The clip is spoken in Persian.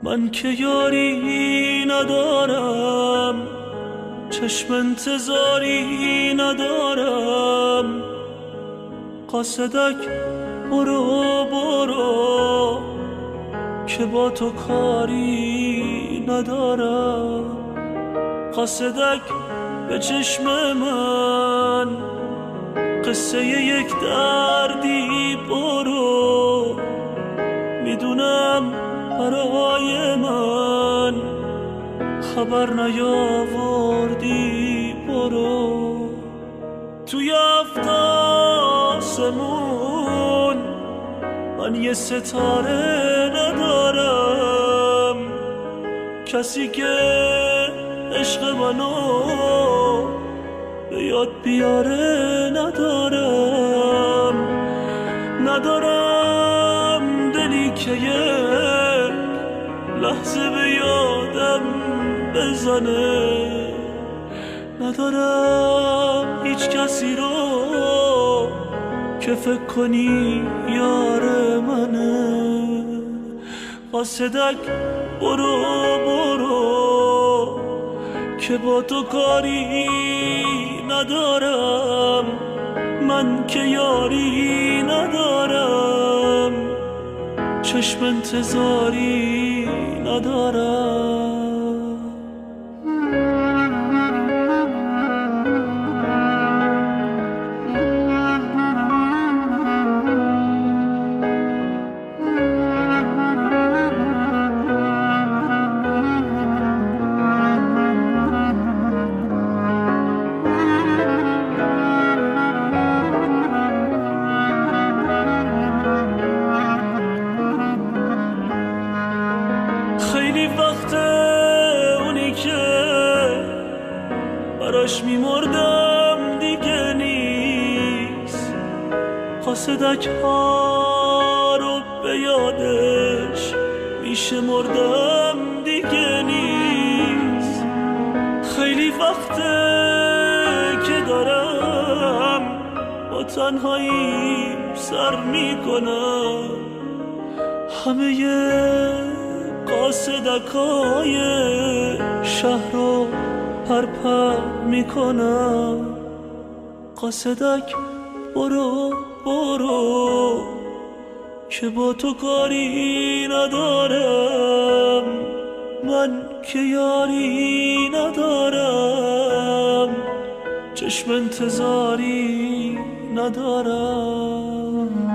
من که یاری ندارم، چشم انتظاری ندارم، قاصدک برو برو که با تو کاری ندارم. قاصدک به چشم من قصه یک دردی برو، میدونم برای من خبر نیاوردی برو. توی هفت آسمون من یه ستاره ندارم، کسی که عشق منو به یاد بیاره ندارم دلی که یه لحظه به یادم بزنه، ندارم هیچ کسی رو که فکر کنی یار منه. قاصدک برو برو که با تو کاری ندارم، من که یاری ندارم، چشم انتظاری ندارم. خیلی وقت اونی که براش میمردم دیگه نیست، قاصدک ها رو به یادش میشمردم دیگه نیست. خیلی وقت که دارم با تنهایی سر میکنم، همه قاصدکای شهر رو پرپر میکنم. قاصدک برو برو که با تو کاری ندارم، من که یاری ندارم، چشم انتظاری ندارم.